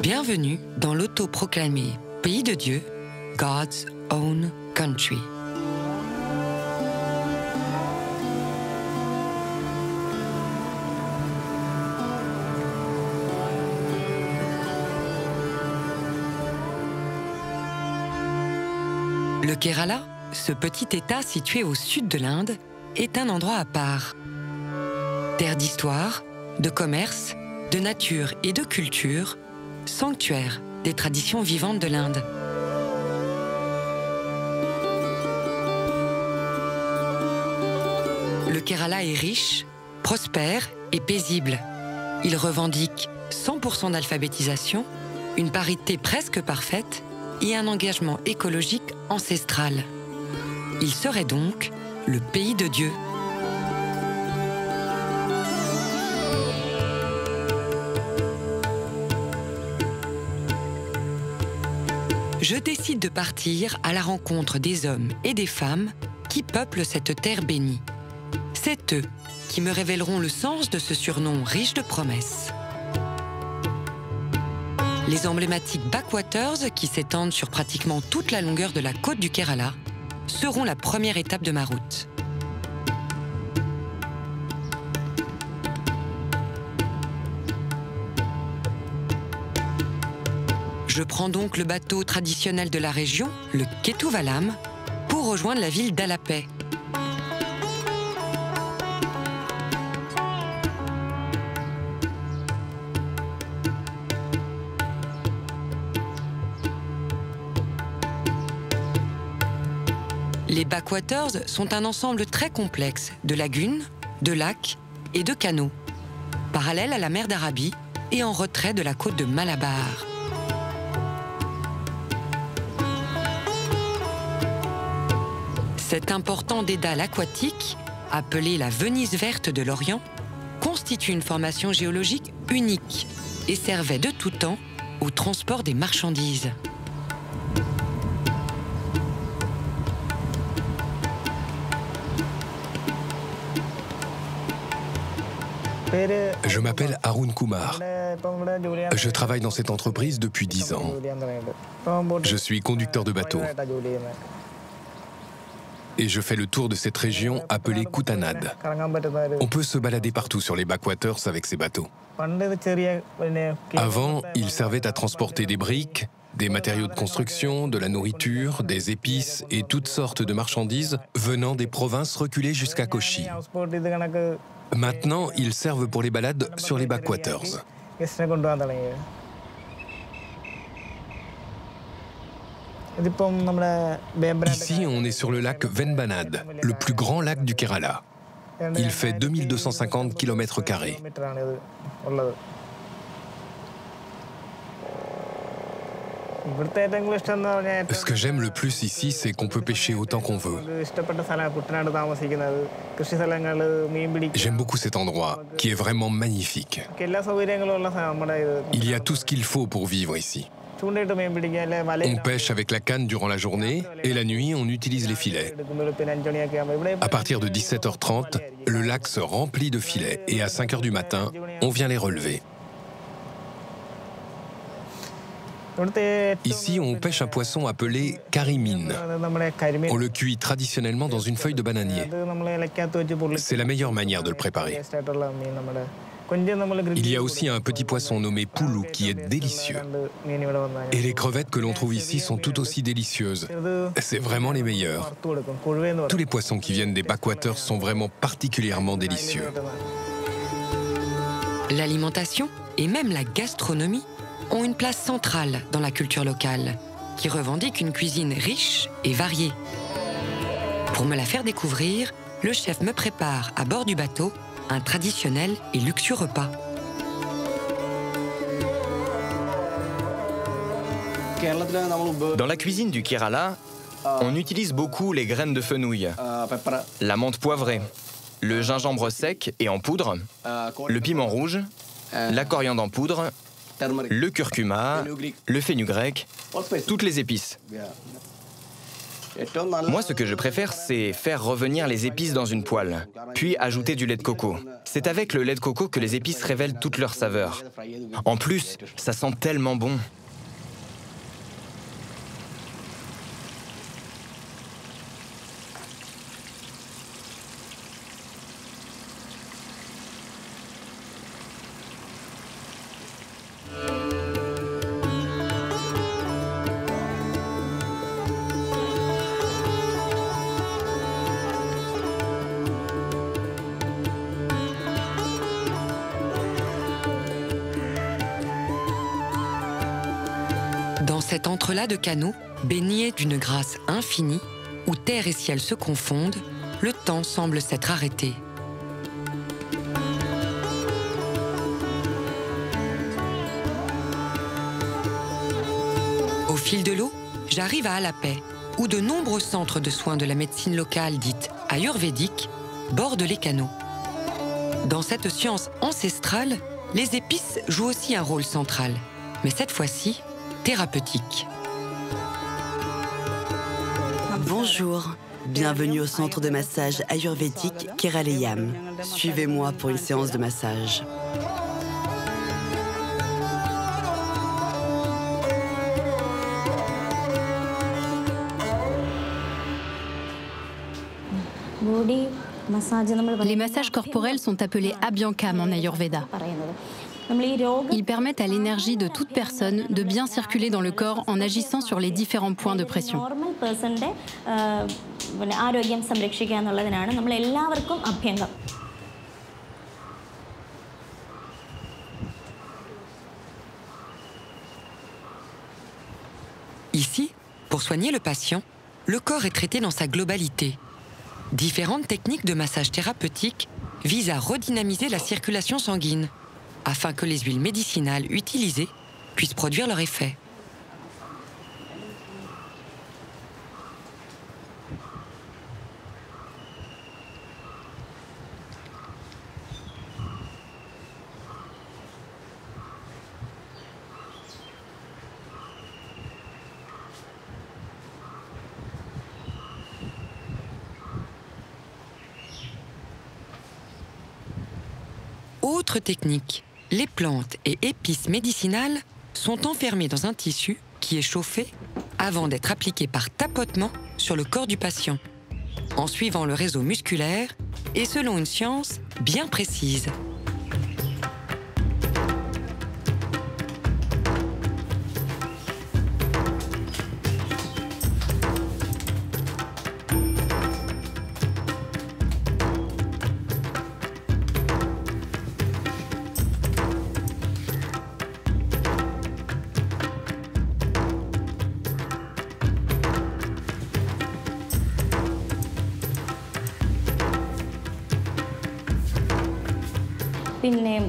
Bienvenue dans l'autoproclamé pays de Dieu, God's Own Country. Le Kerala, ce petit État situé au sud de l'Inde, est un endroit à part. Terre d'histoire, de commerce, de nature et de culture, sanctuaire des traditions vivantes de l'Inde. Le Kerala est riche, prospère et paisible. Il revendique 100% d'alphabétisation, une parité presque parfaite et un engagement écologique ancestral. Il serait donc le pays de Dieu. Je décide de partir à la rencontre des hommes et des femmes qui peuplent cette terre bénie. C'est eux qui me révéleront le sens de ce surnom riche de promesses. Les emblématiques backwaters, qui s'étendent sur pratiquement toute la longueur de la côte du Kerala, seront la première étape de ma route. Je prends donc le bateau traditionnel de la région, le Kethuvalam, pour rejoindre la ville d'Alapay. Les backwaters sont un ensemble très complexe de lagunes, de lacs et de canaux, parallèles à la mer d'Arabie et en retrait de la côte de Malabar. Cet important dédale aquatique, appelé la Venise verte de l'Orient, constitue une formation géologique unique et servait de tout temps au transport des marchandises. Je m'appelle Arun Kumar. Je travaille dans cette entreprise depuis 10 ans. Je suis conducteur de bateau. Et je fais le tour de cette région appelée Kutanad. On peut se balader partout sur les backwaters avec ces bateaux. Avant, ils servaient à transporter des briques, des matériaux de construction, de la nourriture, des épices et toutes sortes de marchandises venant des provinces reculées jusqu'à Kochi. Maintenant, ils servent pour les balades sur les backwaters. Ici, on est sur le lac Venbanad, le plus grand lac du Kerala. Il fait 2250 km². Ce que j'aime le plus ici, c'est qu'on peut pêcher autant qu'on veut. J'aime beaucoup cet endroit, qui est vraiment magnifique. Il y a tout ce qu'il faut pour vivre ici. On pêche avec la canne durant la journée et la nuit, on utilise les filets. À partir de 17h30, le lac se remplit de filets et à 5h du matin, on vient les relever. Ici, on pêche un poisson appelé karimine. On le cuit traditionnellement dans une feuille de bananier. C'est la meilleure manière de le préparer. Il y a aussi un petit poisson nommé poulou qui est délicieux. Et les crevettes que l'on trouve ici sont tout aussi délicieuses. C'est vraiment les meilleures. Tous les poissons qui viennent des backwaters sont vraiment particulièrement délicieux. L'alimentation et même la gastronomie ont une place centrale dans la culture locale, qui revendique une cuisine riche et variée. Pour me la faire découvrir, le chef me prépare à bord du bateau un traditionnel et luxueux repas. Dans la cuisine du Kerala, on utilise beaucoup les graines de fenouil, la menthe poivrée, le gingembre sec et en poudre, le piment rouge, la coriandre en poudre, le curcuma, le fenugrec, toutes les épices. Moi, ce que je préfère, c'est faire revenir les épices dans une poêle, puis ajouter du lait de coco. C'est avec le lait de coco que les épices révèlent toute leur saveur. En plus, ça sent tellement bon. Dans cet entrelac de canaux, baigné d'une grâce infinie, où terre et ciel se confondent, le temps semble s'être arrêté. Au fil de l'eau, j'arrive à Alapay, où de nombreux centres de soins de la médecine locale dite ayurvédique bordent les canaux. Dans cette science ancestrale, les épices jouent aussi un rôle central, mais cette fois-ci, thérapeutique. Bonjour, bienvenue au centre de massage ayurvédique Keralayam. Suivez-moi pour une séance de massage. Les massages corporels sont appelés Abhyangam en Ayurveda. Ils permettent à l'énergie de toute personne de bien circuler dans le corps en agissant sur les différents points de pression. Ici, pour soigner le patient, le corps est traité dans sa globalité. Différentes techniques de massage thérapeutique visent à redynamiser la circulation sanguine, afin que les huiles médicinales utilisées puissent produire leur effet. Autre technique, les plantes et épices médicinales sont enfermées dans un tissu qui est chauffé avant d'être appliqué par tapotement sur le corps du patient, en suivant le réseau musculaire et selon une science bien précise.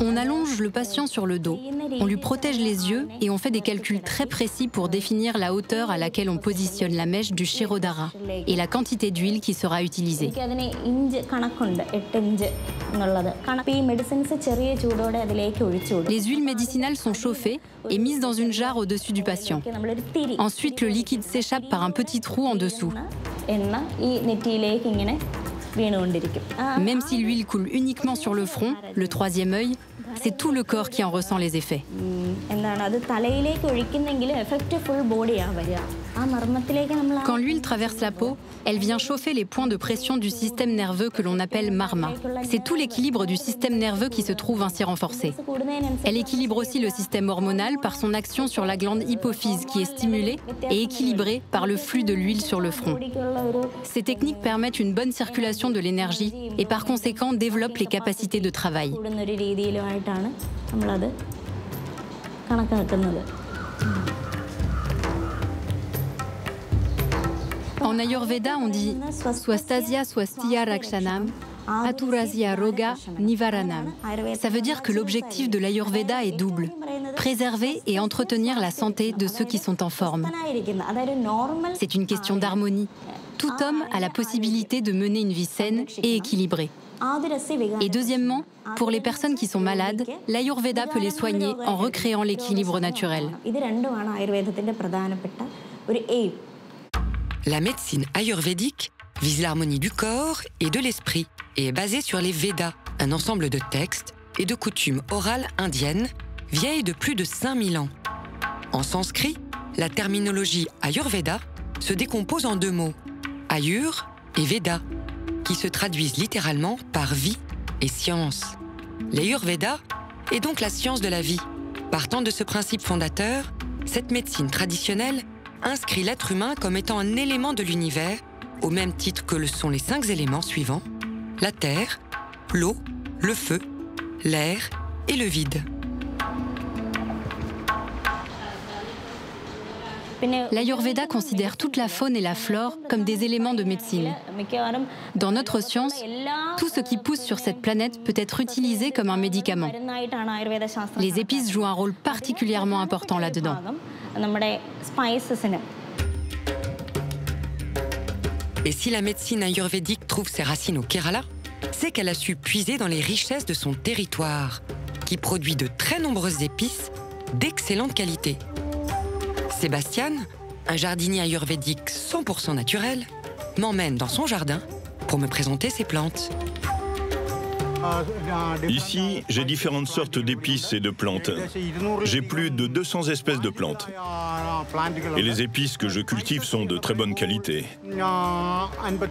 On allonge le patient sur le dos, on lui protège les yeux et on fait des calculs très précis pour définir la hauteur à laquelle on positionne la mèche du Shirodhara et la quantité d'huile qui sera utilisée. Les huiles médicinales sont chauffées et mises dans une jarre au-dessus du patient. Ensuite, le liquide s'échappe par un petit trou en dessous. Même si l'huile coule uniquement sur le front, le troisième œil, c'est tout le corps qui en ressent les effets. Quand l'huile traverse la peau, elle vient chauffer les points de pression du système nerveux que l'on appelle marma. C'est tout l'équilibre du système nerveux qui se trouve ainsi renforcé. Elle équilibre aussi le système hormonal par son action sur la glande hypophyse qui est stimulée et équilibrée par le flux de l'huile sur le front. Ces techniques permettent une bonne circulation de l'énergie et par conséquent développent les capacités de travail. En Ayurveda, on dit Swastasya Swasthya Rakshanam, Aturasya Roga Nivaranam. Ça veut dire que l'objectif de l'Ayurveda est double, préserver et entretenir la santé de ceux qui sont en forme. C'est une question d'harmonie. Tout homme a la possibilité de mener une vie saine et équilibrée. Et deuxièmement, pour les personnes qui sont malades, l'Ayurveda peut les soigner en recréant l'équilibre naturel. La médecine ayurvédique vise l'harmonie du corps et de l'esprit et est basée sur les Védas, un ensemble de textes et de coutumes orales indiennes vieilles de plus de 5000 ans. En sanskrit, la terminologie Ayurveda se décompose en 2 mots, Ayur et Veda, qui se traduisent littéralement par vie et science. L'Ayurveda est donc la science de la vie. Partant de ce principe fondateur, cette médecine traditionnelle inscrit l'être humain comme étant un élément de l'univers, au même titre que le sont les 5 éléments suivants, la terre, l'eau, le feu, l'air et le vide. L'Ayurveda considère toute la faune et la flore comme des éléments de médecine. Dans notre science, tout ce qui pousse sur cette planète peut être utilisé comme un médicament. Les épices jouent un rôle particulièrement important là-dedans. Et si la médecine ayurvédique trouve ses racines au Kerala, c'est qu'elle a su puiser dans les richesses de son territoire, qui produit de très nombreuses épices d'excellente qualité. Sébastien, un jardinier ayurvédique 100% naturel, m'emmène dans son jardin pour me présenter ses plantes. Ici, j'ai différentes sortes d'épices et de plantes. J'ai plus de 200 espèces de plantes. Et les épices que je cultive sont de très bonne qualité.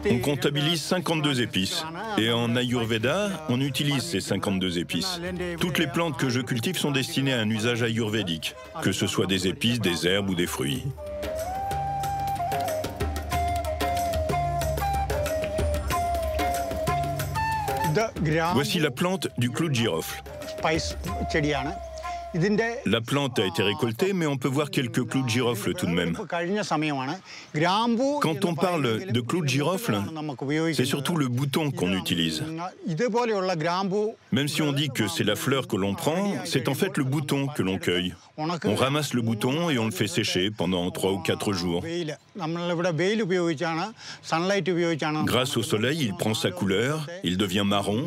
On comptabilise 52 épices. Et en Ayurveda, on utilise ces 52 épices. Toutes les plantes que je cultive sont destinées à un usage ayurvédique, que ce soit des épices, des herbes ou des fruits. Voici la plante du clou de girofle. La plante a été récoltée, mais on peut voir quelques clous de girofle tout de même. Quand on parle de clous de girofle, c'est surtout le bouton qu'on utilise. Même si on dit que c'est la fleur que l'on prend, c'est en fait le bouton que l'on cueille. On ramasse le bouton et on le fait sécher pendant 3 ou 4 jours. Grâce au soleil, il prend sa couleur, il devient marron,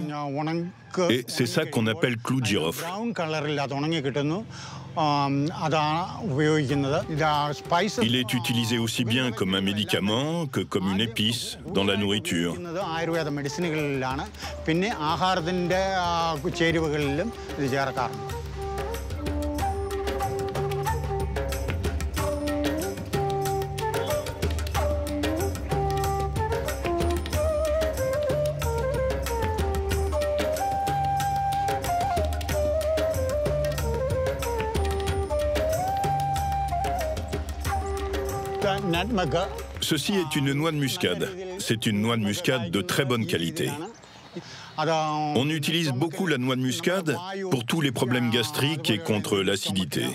et c'est ça qu'on appelle clou de girofle. Il est utilisé aussi bien comme un médicament que comme une épice dans la nourriture. Ceci est une noix de muscade. C'est une noix de muscade de très bonne qualité. On utilise beaucoup la noix de muscade pour tous les problèmes gastriques et contre l'acidité.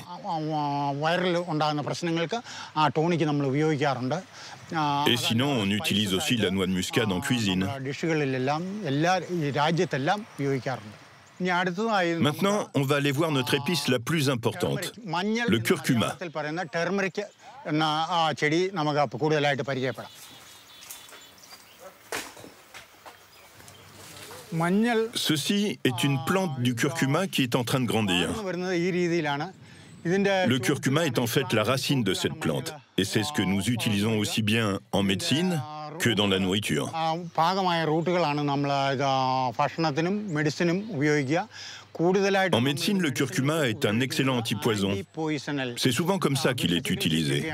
Et sinon, on utilise aussi la noix de muscade en cuisine. Maintenant, on va aller voir notre épice la plus importante, le curcuma. Ceci est une plante du curcuma qui est en train de grandir. Le curcuma est en fait la racine de cette plante, et c'est ce que nous utilisons aussi bien en médecine que dans la nourriture. En médecine, le curcuma est un excellent antipoison. C'est souvent comme ça qu'il est utilisé.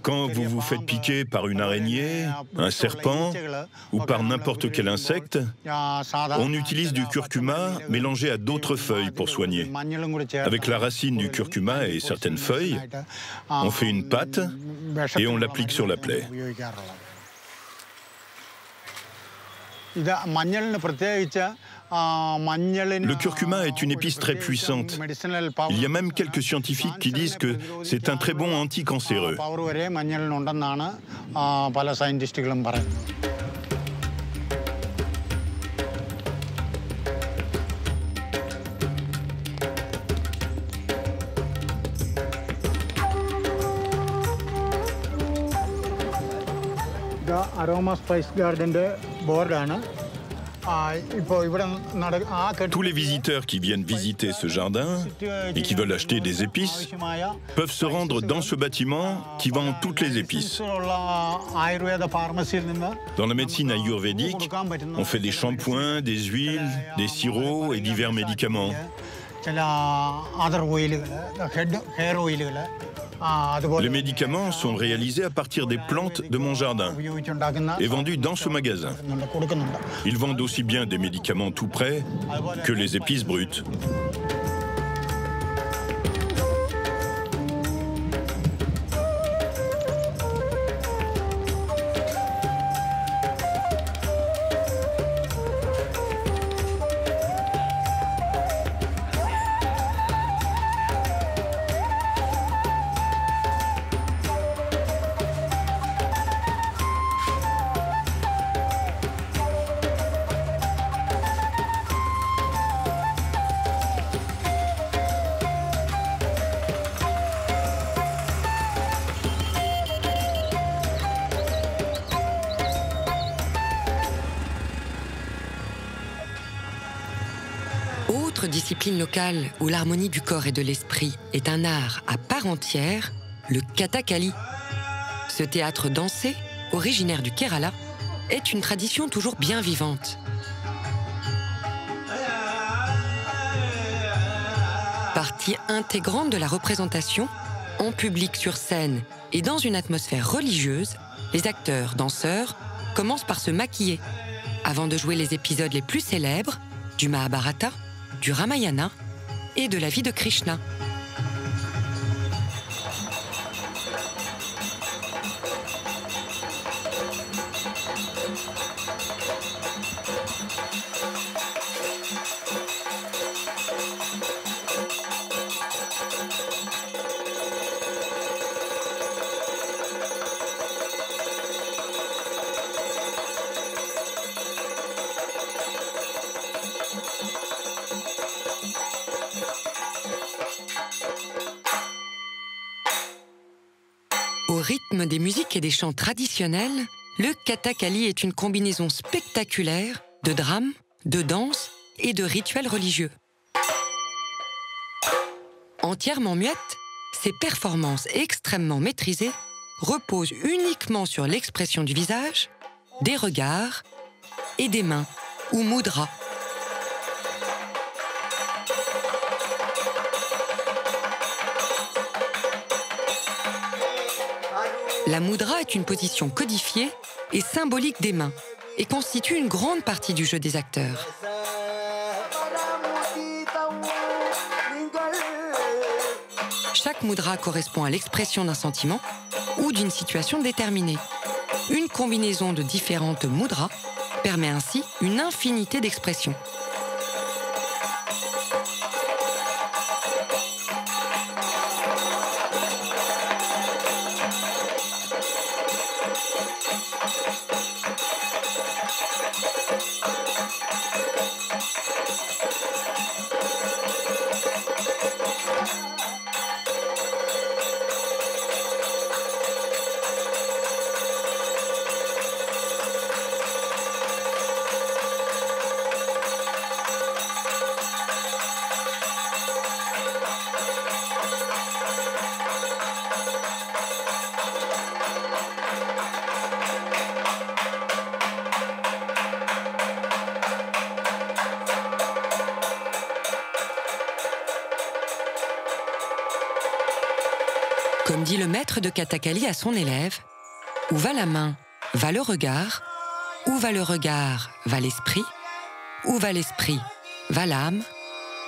Quand vous vous faites piquer par une araignée, un serpent ou par n'importe quel insecte, on utilise du curcuma mélangé à d'autres feuilles pour soigner. Avec la racine du curcuma et certaines feuilles, on fait une pâte et on l'applique sur la plaie. Le curcuma est une épice très puissante. Il y a même quelques scientifiques qui disent que c'est un très bon anticancéreux. Aroma Spice Garden board. Tous les visiteurs qui viennent visiter ce jardin et qui veulent acheter des épices peuvent se rendre dans ce bâtiment qui vend toutes les épices. Dans la médecine ayurvédique, on fait des shampoings, des huiles, des sirops et divers médicaments. Les médicaments sont réalisés à partir des plantes de mon jardin et vendus dans ce magasin. Ils vendent aussi bien des médicaments tout prêts que les épices brutes. Autre discipline locale où l'harmonie du corps et de l'esprit est un art à part entière, le Kathakali. Ce théâtre dansé, originaire du Kerala, est une tradition toujours bien vivante. Partie intégrante de la représentation, en public sur scène et dans une atmosphère religieuse, les acteurs, danseurs, commencent par se maquiller avant de jouer les épisodes les plus célèbres du Mahabharata, du Ramayana et de la vie de Krishna. Au rythme des musiques et des chants traditionnels, le Kathakali est une combinaison spectaculaire de drame, de danse et de rituels religieux. Entièrement muettes, ces performances extrêmement maîtrisées reposent uniquement sur l'expression du visage, des regards et des mains, ou mudras. La mudra est une position codifiée et symbolique des mains et constitue une grande partie du jeu des acteurs. Chaque mudra correspond à l'expression d'un sentiment ou d'une situation déterminée. Une combinaison de différentes mudras permet ainsi une infinité d'expressions. Comme dit le maître de Kathakali à son élève, où va la main, va le regard, où va le regard, va l'esprit, où va l'esprit, va l'âme,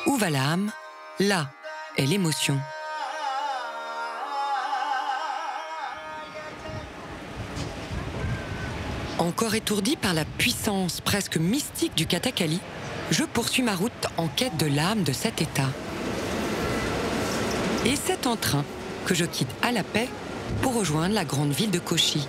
où va l'âme, là est l'émotion. Encore étourdi par la puissance presque mystique du Kathakali, je poursuis ma route en quête de l'âme de cet état. Et c'est en train que je quitte à la paix pour rejoindre la grande ville de Kochi.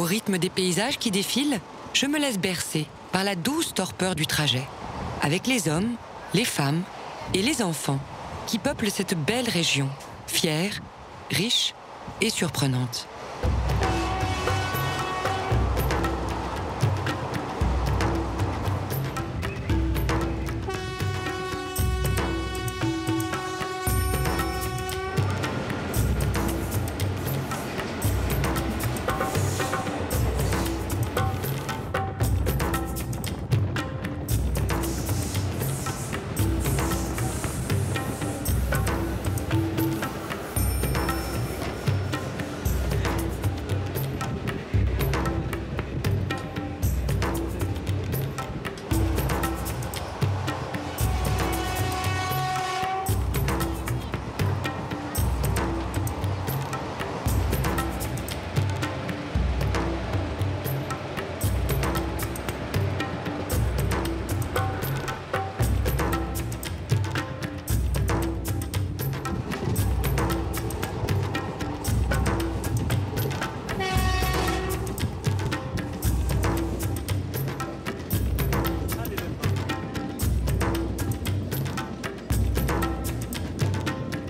rythme des paysages qui défilent, je me laisse bercer par la douce torpeur du trajet, avec les hommes, les femmes et les enfants qui peuplent cette belle région, fière, riche et surprenante.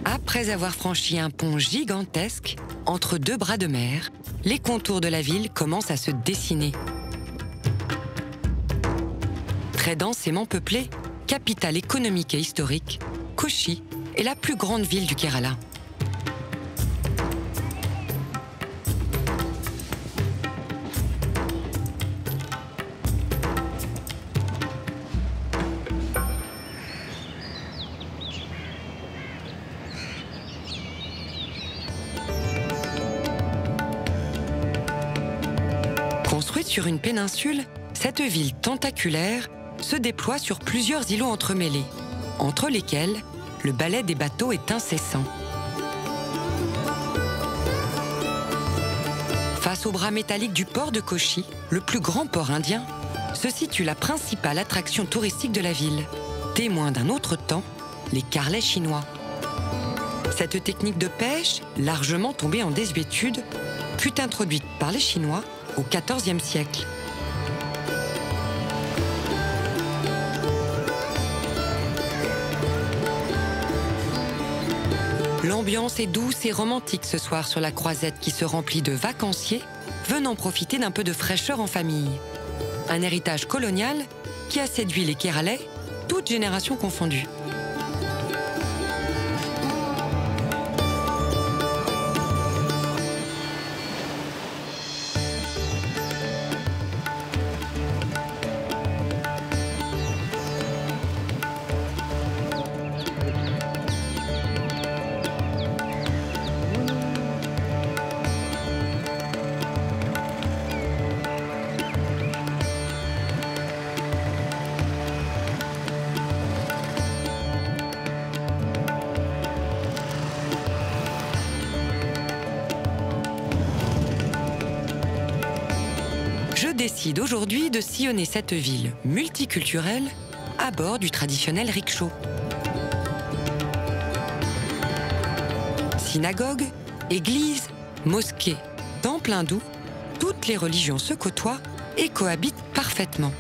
Après avoir franchi un pont gigantesque, entre deux bras de mer, les contours de la ville commencent à se dessiner. Très densément peuplée, capitale économique et historique, Kochi est la plus grande ville du Kerala. Construite sur une péninsule, cette ville tentaculaire se déploie sur plusieurs îlots entremêlés, entre lesquels le balai des bateaux est incessant. Face au bras métallique du port de Kochi, le plus grand port indien, se situe la principale attraction touristique de la ville, témoin d'un autre temps, les carrelets chinois. Cette technique de pêche, largement tombée en désuétude, fut introduite par les Chinois au XIVe siècle. L'ambiance est douce et romantique ce soir sur la croisette qui se remplit de vacanciers venant profiter d'un peu de fraîcheur en famille. Un héritage colonial qui a séduit les Kéralais, toutes générations confondues. Je décide aujourd'hui de sillonner cette ville multiculturelle à bord du traditionnel rickshaw. Synagogue, église, mosquée, temple hindou, toutes les religions se côtoient et cohabitent parfaitement.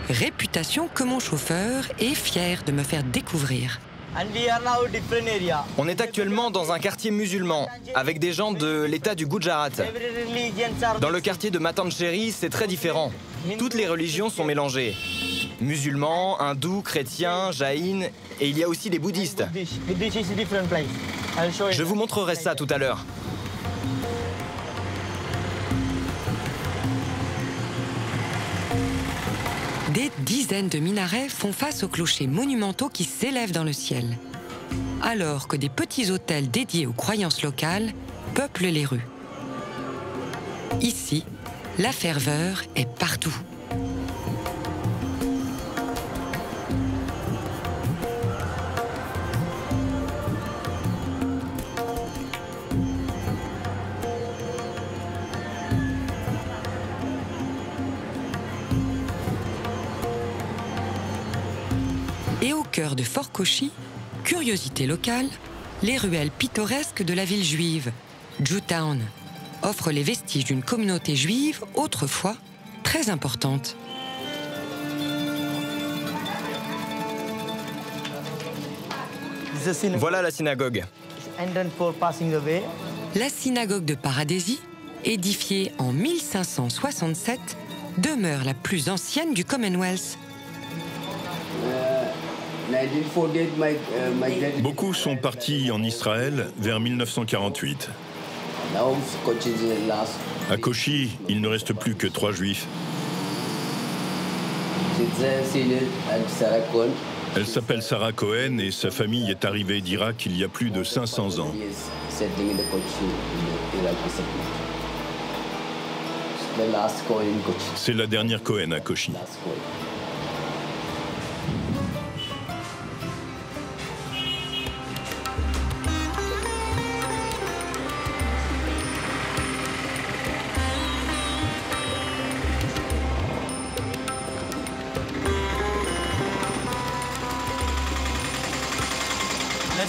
Réputation que mon chauffeur est fier de me faire découvrir. On est actuellement dans un quartier musulman, avec des gens de l'État du Gujarat. Dans le quartier de Matancheri, c'est très différent. Toutes les religions sont mélangées. Musulmans, hindous, chrétiens, jaïns, et il y a aussi des bouddhistes. Je vous montrerai ça tout à l'heure. Des dizaines de minarets font face aux clochers monumentaux qui s'élèvent dans le ciel, alors que des petits hôtels dédiés aux croyances locales peuplent les rues. Ici, la ferveur est partout. Et au cœur de Fort Kochi, curiosité locale, les ruelles pittoresques de la ville juive, Jewtown, offre les vestiges d'une communauté juive autrefois très importante. Voilà la synagogue. La synagogue de Paradésie, édifiée en 1567, demeure la plus ancienne du Commonwealth. Beaucoup sont partis en Israël vers 1948. À Kochi, il ne reste plus que 3 juifs. Elle s'appelle Sarah Cohen et sa famille est arrivée d'Irak il y a plus de 500 ans. C'est la dernière Cohen à Kochi.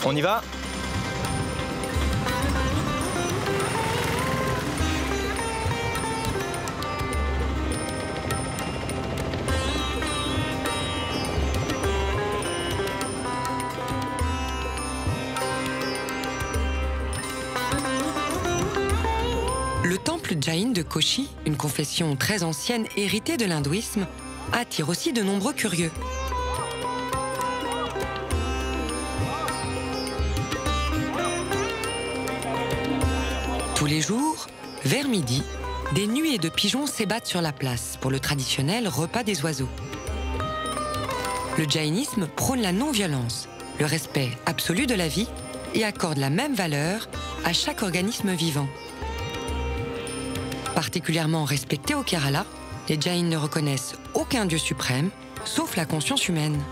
On y va? Le temple Jain de Kochi, une confession très ancienne héritée de l'hindouisme, attire aussi de nombreux curieux. Tous les jours, vers midi, des nuées de pigeons s'ébattent sur la place pour le traditionnel repas des oiseaux. Le jaïnisme prône la non-violence, le respect absolu de la vie et accorde la même valeur à chaque organisme vivant. Particulièrement respectés au Kerala, les Jains ne reconnaissent aucun dieu suprême, sauf la conscience humaine.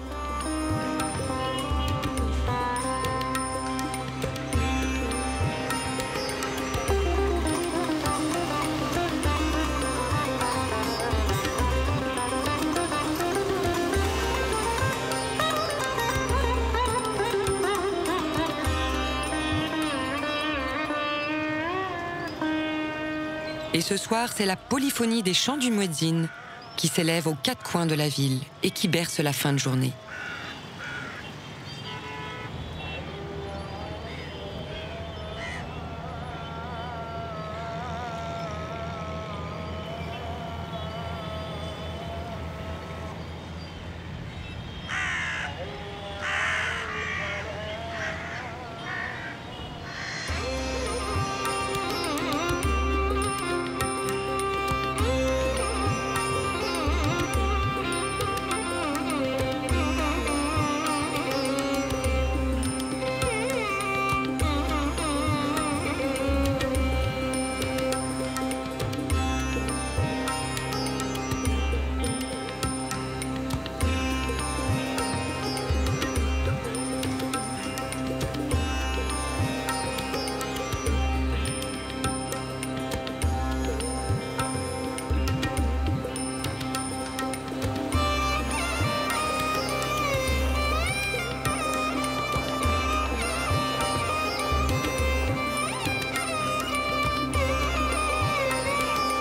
Et ce soir, c'est la polyphonie des chants du muezzin qui s'élève aux 4 coins de la ville et qui berce la fin de journée.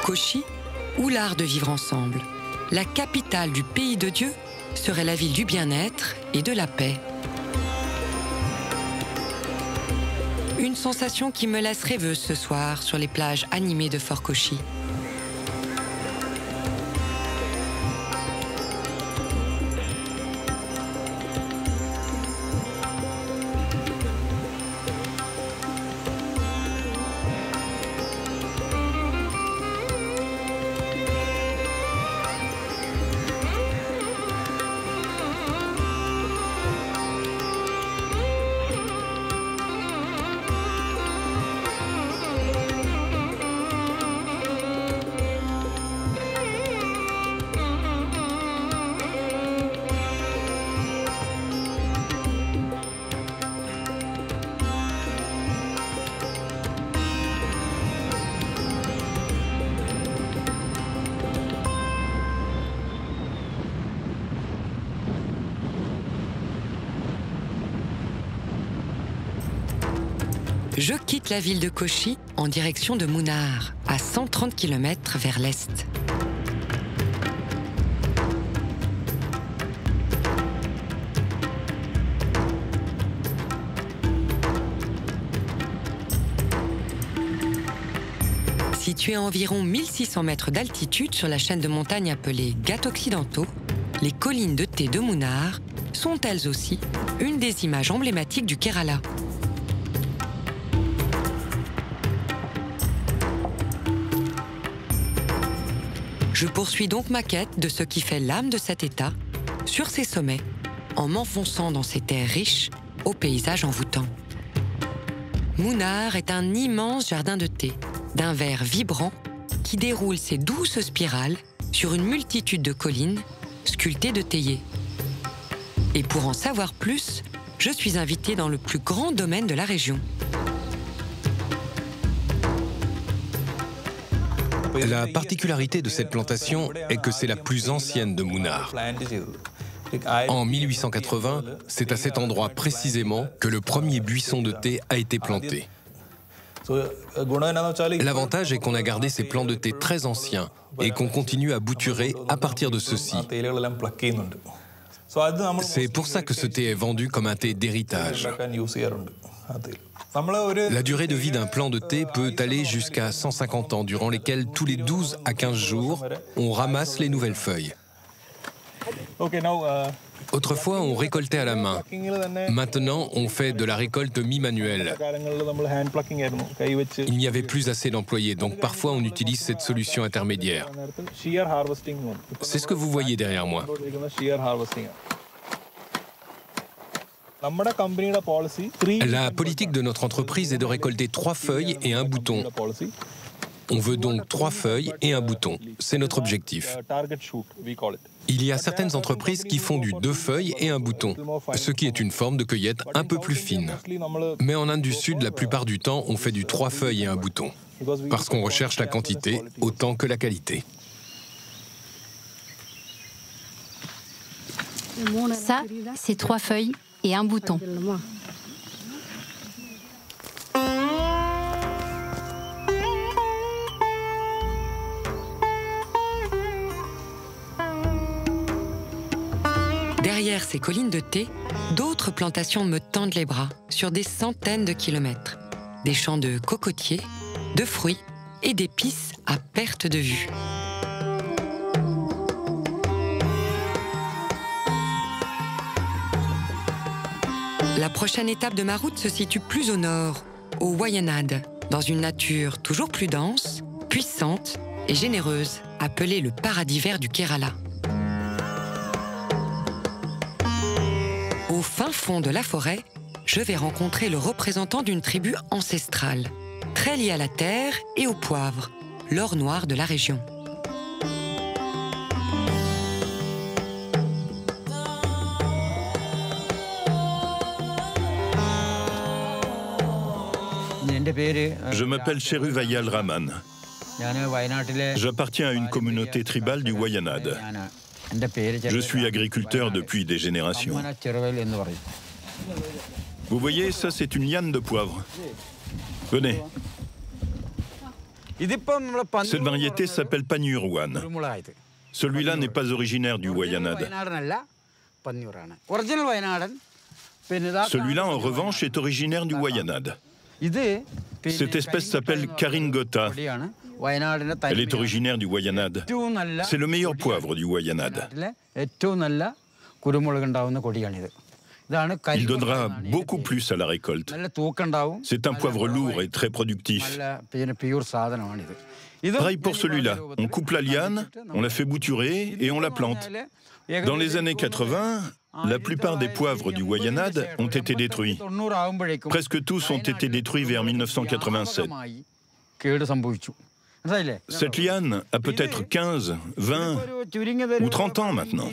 Kochi, ou l'art de vivre ensemble, la capitale du pays de Dieu, serait la ville du bien-être et de la paix. Une sensation qui me laisse rêveuse ce soir sur les plages animées de Fort Kochi. Je quitte la ville de Kochi en direction de Munnar, à 130 km vers l'est. Situées à environ 1600 mètres d'altitude sur la chaîne de montagnes appelée Ghats occidentaux, les collines de thé de Munnar sont elles aussi une des images emblématiques du Kerala. Je poursuis donc ma quête de ce qui fait l'âme de cet État, sur ses sommets, en m'enfonçant dans ces terres riches, aux paysages envoûtants. Munnar est un immense jardin de thé, d'un vert vibrant, qui déroule ses douces spirales sur une multitude de collines sculptées de théiers. Et pour en savoir plus, je suis invitée dans le plus grand domaine de la région. La particularité de cette plantation est que c'est la plus ancienne de Munnar. En 1880, c'est à cet endroit précisément que le premier buisson de thé a été planté. L'avantage est qu'on a gardé ces plants de thé très anciens et qu'on continue à bouturer à partir de ceux-ci. C'est pour ça que ce thé est vendu comme un thé d'héritage. La durée de vie d'un plant de thé peut aller jusqu'à 150 ans, durant lesquels tous les 12 à 15 jours, on ramasse les nouvelles feuilles. Autrefois, on récoltait à la main. Maintenant, on fait de la récolte mi-manuelle. Il n'y avait plus assez d'employés, donc parfois on utilise cette solution intermédiaire. C'est ce que vous voyez derrière moi. La politique de notre entreprise est de récolter 3 feuilles et un bouton. On veut donc 3 feuilles et un bouton. C'est notre objectif. Il y a certaines entreprises qui font du 2 feuilles et un bouton, ce qui est une forme de cueillette un peu plus fine. Mais en Inde du Sud, la plupart du temps, on fait du 3 feuilles et un bouton, parce qu'on recherche la quantité autant que la qualité. Ça, c'est 3 feuilles et un bouton. Derrière ces collines de thé, d'autres plantations me tendent les bras sur des centaines de kilomètres. Des champs de cocotiers, de fruits et d'épices à perte de vue. La prochaine étape de ma route se situe plus au nord, au Wayanad, dans une nature toujours plus dense, puissante et généreuse, appelée le paradis vert du Kerala. Au fin fond de la forêt, je vais rencontrer le représentant d'une tribu ancestrale, très liée à la terre et au poivre, l'or noir de la région. Je m'appelle Cheruvayal Raman. J'appartiens à une communauté tribale du Wayanad. Je suis agriculteur depuis des générations. Vous voyez, ça c'est une liane de poivre. Venez. Cette variété s'appelle Panyurwan. Celui-là n'est pas originaire du Wayanad. Celui-là, en revanche, est originaire du Wayanad. Cette espèce s'appelle Karingota. Elle est originaire du Wayanad. C'est le meilleur poivre du Wayanad. Il donnera beaucoup plus à la récolte. C'est un poivre lourd et très productif. Pareil pour celui-là. On coupe la liane, on la fait bouturer et on la plante. Dans les années 80, la plupart des poivres du Wayanad ont été détruits. Presque tous ont été détruits vers 1987. Cette liane a peut-être 15, 20 ou 30 ans maintenant.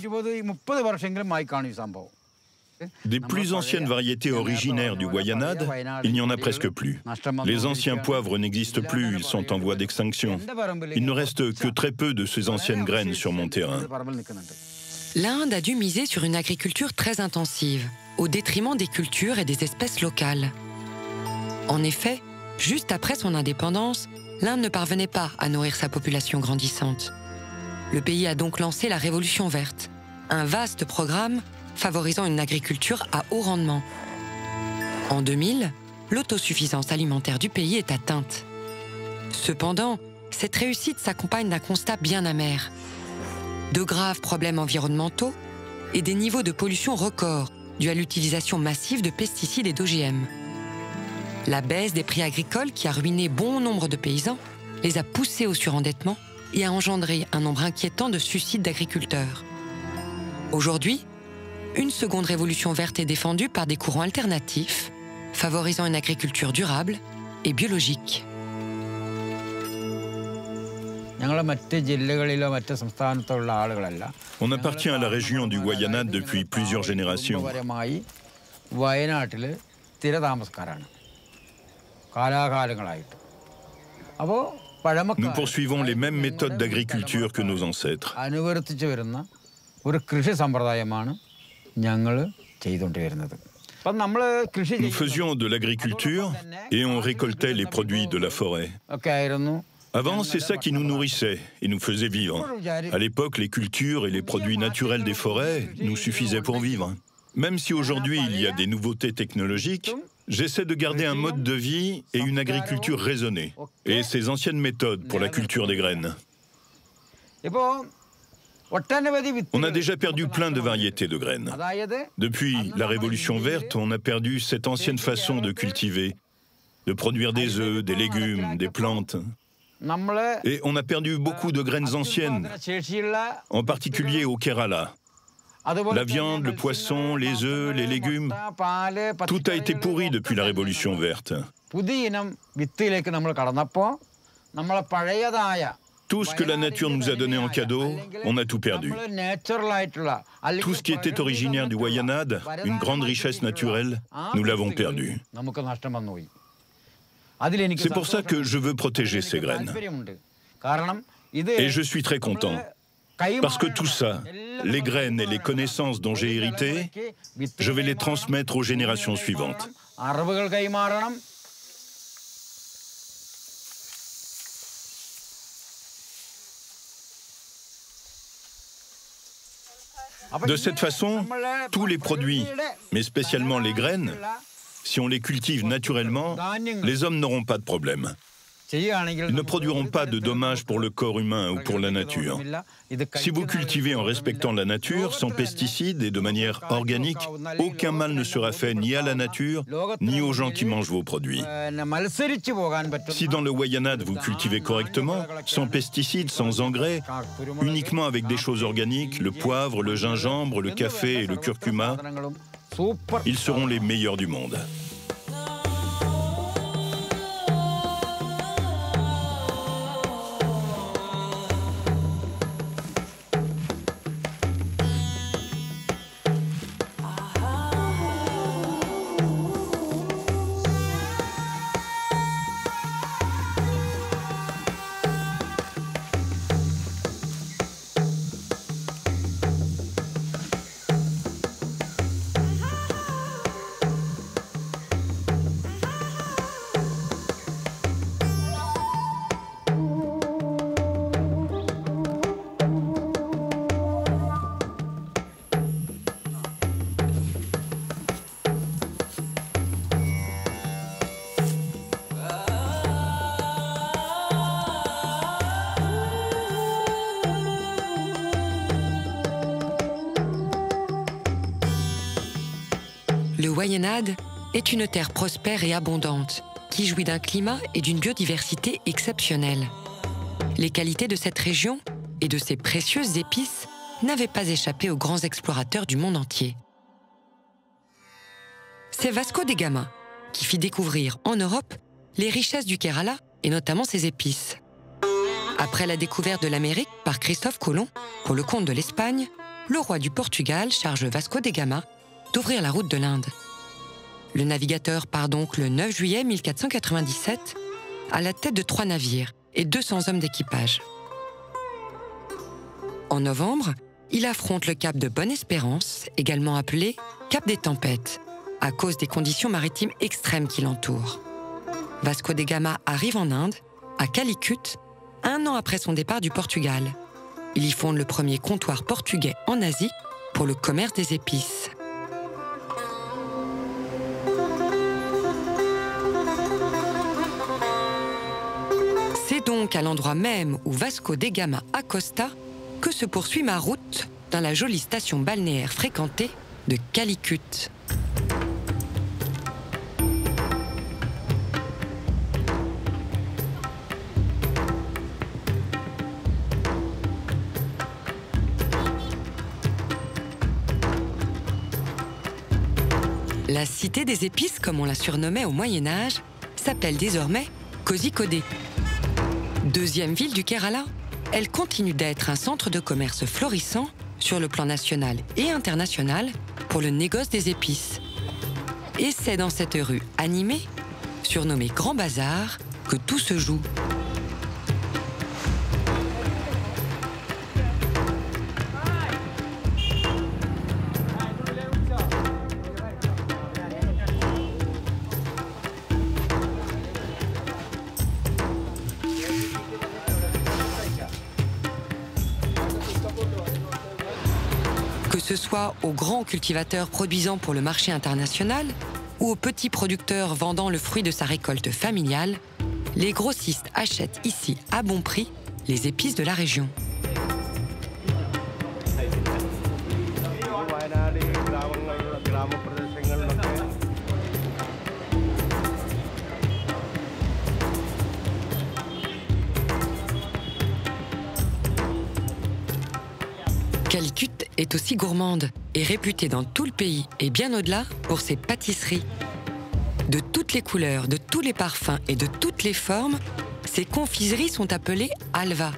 Des plus anciennes variétés originaires du Wayanad, il n'y en a presque plus. Les anciens poivres n'existent plus, ils sont en voie d'extinction. Il ne reste que très peu de ces anciennes graines sur mon terrain. L'Inde a dû miser sur une agriculture très intensive, au détriment des cultures et des espèces locales. En effet, juste après son indépendance, l'Inde ne parvenait pas à nourrir sa population grandissante. Le pays a donc lancé la Révolution verte, un vaste programme favorisant une agriculture à haut rendement. En 2000, l'autosuffisance alimentaire du pays est atteinte. Cependant, cette réussite s'accompagne d'un constat bien amer. De graves problèmes environnementaux et des niveaux de pollution records dus à l'utilisation massive de pesticides et d'OGM. La baisse des prix agricoles qui a ruiné bon nombre de paysans les a poussés au surendettement et a engendré un nombre inquiétant de suicides d'agriculteurs. Aujourd'hui, une seconde révolution verte est défendue par des courants alternatifs, favorisant une agriculture durable et biologique. On appartient à la région du Wayanad depuis plusieurs générations. Nous poursuivons les mêmes méthodes d'agriculture que nos ancêtres. Nous faisions de l'agriculture et on récoltait les produits de la forêt. Avant, c'est ça qui nous nourrissait et nous faisait vivre. À l'époque, les cultures et les produits naturels des forêts nous suffisaient pour vivre. Même si aujourd'hui il y a des nouveautés technologiques, j'essaie de garder un mode de vie et une agriculture raisonnée, et ces anciennes méthodes pour la culture des graines. On a déjà perdu plein de variétés de graines. Depuis la Révolution verte, on a perdu cette ancienne façon de cultiver, de produire des œufs, des légumes, des plantes. Et on a perdu beaucoup de graines anciennes, en particulier au Kerala. La viande, le poisson, les œufs, les légumes, tout a été pourri depuis la Révolution verte. Tout ce que la nature nous a donné en cadeau, on a tout perdu. Tout ce qui était originaire du Wayanad, une grande richesse naturelle, nous l'avons perdu. C'est pour ça que je veux protéger ces graines. Et je suis très content. Parce que tout ça, les graines et les connaissances dont j'ai hérité, je vais les transmettre aux générations suivantes. De cette façon, tous les produits, mais spécialement les graines, si on les cultive naturellement, les hommes n'auront pas de problème. Ils ne produiront pas de dommages pour le corps humain ou pour la nature. Si vous cultivez en respectant la nature, sans pesticides et de manière organique, aucun mal ne sera fait ni à la nature, ni aux gens qui mangent vos produits. Si dans le Wayanad vous cultivez correctement, sans pesticides, sans engrais, uniquement avec des choses organiques, le poivre, le gingembre, le café et le curcuma, ils seront les meilleurs du monde. Le Wayanad est une terre prospère et abondante, qui jouit d'un climat et d'une biodiversité exceptionnelle. Les qualités de cette région et de ses précieuses épices n'avaient pas échappé aux grands explorateurs du monde entier. C'est Vasco da Gama qui fit découvrir en Europe les richesses du Kerala et notamment ses épices. Après la découverte de l'Amérique par Christophe Colomb pour le compte de l'Espagne, le roi du Portugal charge Vasco da Gama d'ouvrir la route de l'Inde. Le navigateur part donc le 9 juillet 1497 à la tête de 3 navires et 200 hommes d'équipage. En novembre, il affronte le cap de Bonne-Espérance, également appelé Cap des Tempêtes, à cause des conditions maritimes extrêmes qui l'entourent. Vasco de Gama arrive en Inde, à Calicut, 1 an après son départ du Portugal. Il y fonde le premier comptoir portugais en Asie pour le commerce des épices. C'est donc à l'endroit même où Vasco de Gama accosta que se poursuit ma route dans la jolie station balnéaire fréquentée de Calicut. La cité des épices, comme on la surnommait au Moyen-Âge, s'appelle désormais Kozhikode. Deuxième ville du Kerala, elle continue d'être un centre de commerce florissant sur le plan national et international pour le négoce des épices. Et c'est dans cette rue animée, surnommée Grand Bazar, que tout se joue. Que ce soit aux grands cultivateurs produisant pour le marché international ou aux petits producteurs vendant le fruit de sa récolte familiale, les grossistes achètent ici à bon prix les épices de la région. Calicut est aussi gourmande et réputée dans tout le pays et bien au-delà pour ses pâtisseries. De toutes les couleurs, de tous les parfums et de toutes les formes, ces confiseries sont appelées halva.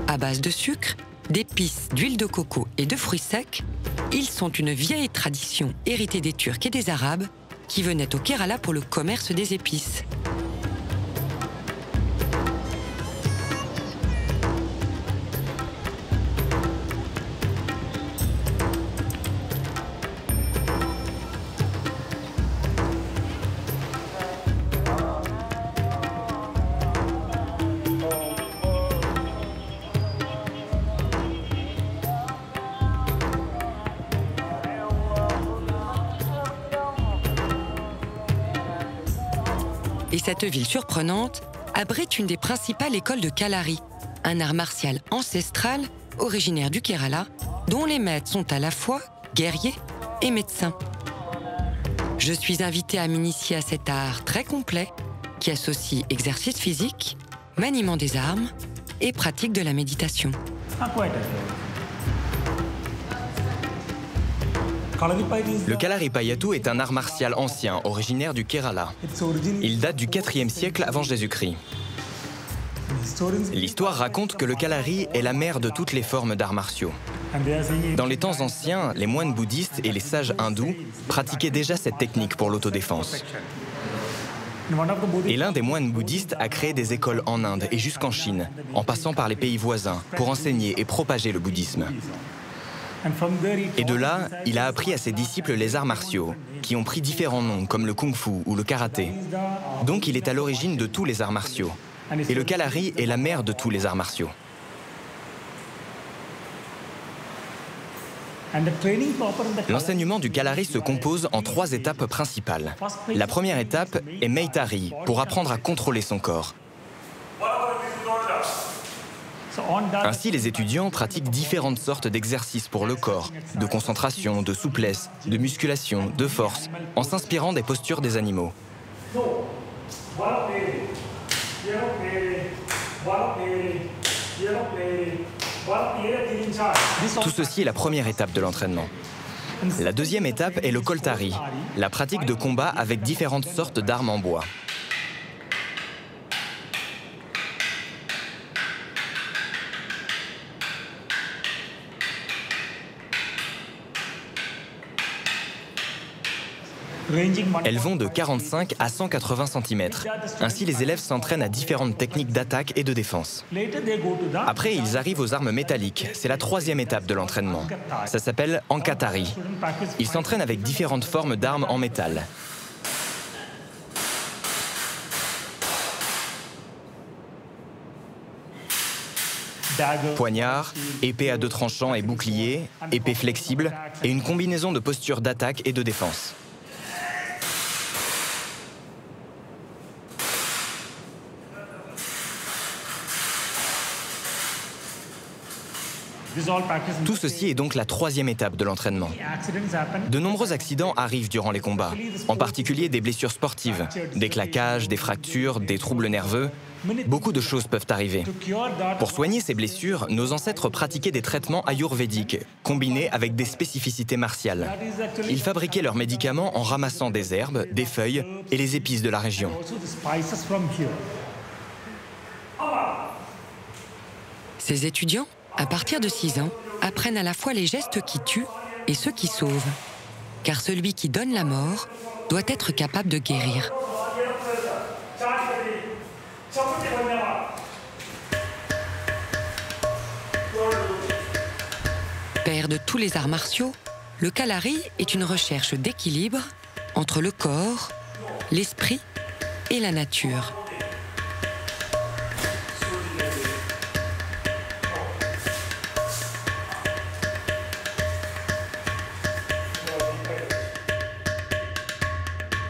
À base de sucre, d'épices, d'huile de coco et de fruits secs, ils sont une vieille tradition héritée des Turcs et des Arabes qui venaient au Kerala pour le commerce des épices. Et cette ville surprenante abrite une des principales écoles de Kalari, un art martial ancestral originaire du Kerala, dont les maîtres sont à la fois guerriers et médecins. Je suis invitée à m'initier à cet art très complet qui associe exercice physique, maniement des armes et pratique de la méditation. Le Kalaripayattu est un art martial ancien, originaire du Kerala. Il date du IVe siècle avant Jésus-Christ. L'histoire raconte que le Kalari est la mère de toutes les formes d'arts martiaux. Dans les temps anciens, les moines bouddhistes et les sages hindous pratiquaient déjà cette technique pour l'autodéfense. Et l'un des moines bouddhistes a créé des écoles en Inde et jusqu'en Chine, en passant par les pays voisins, pour enseigner et propager le bouddhisme. Et de là, il a appris à ses disciples les arts martiaux, qui ont pris différents noms, comme le kung-fu ou le karaté. Donc il est à l'origine de tous les arts martiaux. Et le Kalari est la mère de tous les arts martiaux. L'enseignement du Kalari se compose en 3 étapes principales. La première étape est Meitari, pour apprendre à contrôler son corps. Ainsi, les étudiants pratiquent différentes sortes d'exercices pour le corps, de concentration, de souplesse, de musculation, de force, en s'inspirant des postures des animaux. Tout ceci est la première étape de l'entraînement. La deuxième étape est le Koltari, la pratique de combat avec différentes sortes d'armes en bois. Elles vont de 45 à 180 cm. Ainsi, les élèves s'entraînent à différentes techniques d'attaque et de défense. Après, ils arrivent aux armes métalliques. C'est la 3e étape de l'entraînement. Ça s'appelle Ankatari. Ils s'entraînent avec différentes formes d'armes en métal. Poignard, épée à 2 tranchants et bouclier, épée flexible et une combinaison de postures d'attaque et de défense. Tout ceci est donc la 3e étape de l'entraînement. De nombreux accidents arrivent durant les combats, en particulier des blessures sportives, des claquages, des fractures, des troubles nerveux. Beaucoup de choses peuvent arriver. Pour soigner ces blessures, nos ancêtres pratiquaient des traitements ayurvédiques, combinés avec des spécificités martiales. Ils fabriquaient leurs médicaments en ramassant des herbes, des feuilles et les épices de la région. Ces étudiants, à partir de 6 ans, apprennent à la fois les gestes qui tuent et ceux qui sauvent. Car celui qui donne la mort doit être capable de guérir. Père de tous les arts martiaux, le Kalari est une recherche d'équilibre entre le corps, l'esprit et la nature.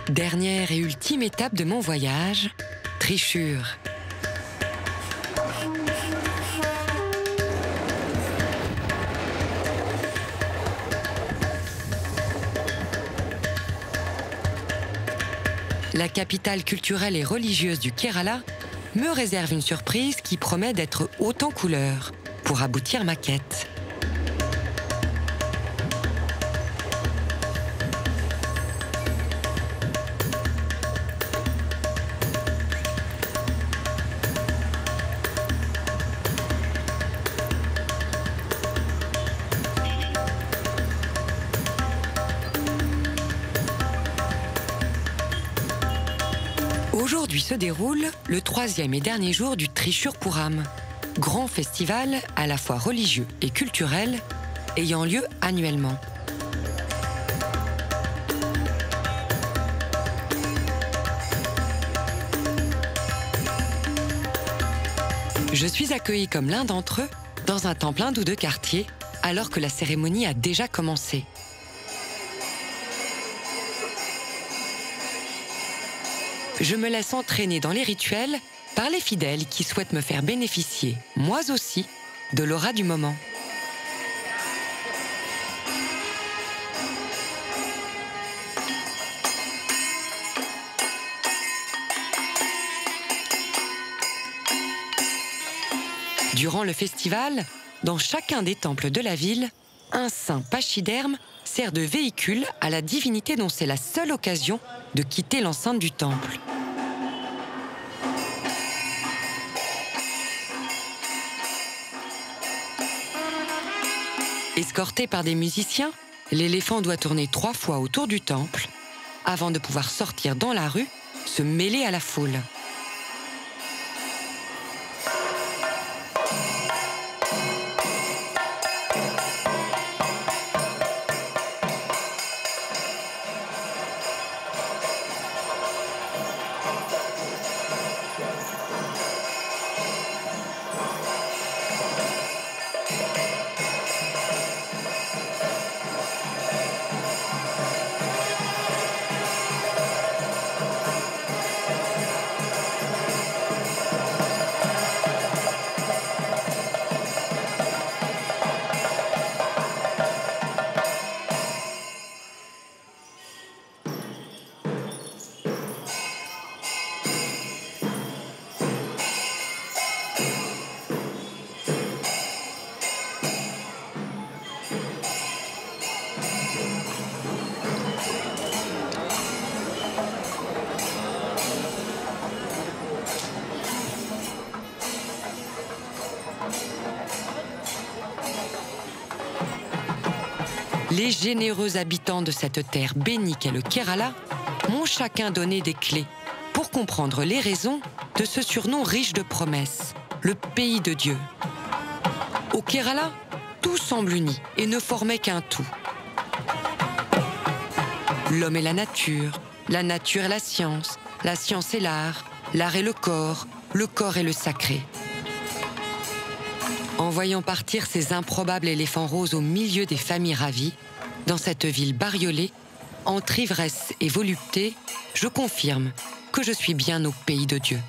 Dernière et ultime étape de mon voyage, Trishur. La capitale culturelle et religieuse du Kerala me réserve une surprise qui promet d'être haute en couleurs pour aboutir ma quête. Aujourd'hui se déroule le 3e et dernier jour du Trishur Puram, grand festival à la fois religieux et culturel ayant lieu annuellement. Je suis accueillie comme l'un d'entre eux dans un temple hindou de quartier alors que la cérémonie a déjà commencé. Je me laisse entraîner dans les rituels par les fidèles qui souhaitent me faire bénéficier, moi aussi, de l'aura du moment. Durant le festival, dans chacun des temples de la ville, un saint pachyderme sert de véhicule à la divinité dont c'est la seule occasion de quitter l'enceinte du temple. Escorté par des musiciens, l'éléphant doit tourner 3 fois autour du temple avant de pouvoir sortir dans la rue, se mêler à la foule. Les généreux habitants de cette terre bénie qu'est le Kerala m'ont chacun donné des clés pour comprendre les raisons de ce surnom riche de promesses, le pays de Dieu. Au Kerala, tout semble uni et ne formait qu'un tout. L'homme et la nature et la science est l'art est le corps est le sacré. En voyant partir ces improbables éléphants roses au milieu des familles ravies, dans cette ville bariolée, entre ivresse et volupté, je confirme que je suis bien au pays de Dieu.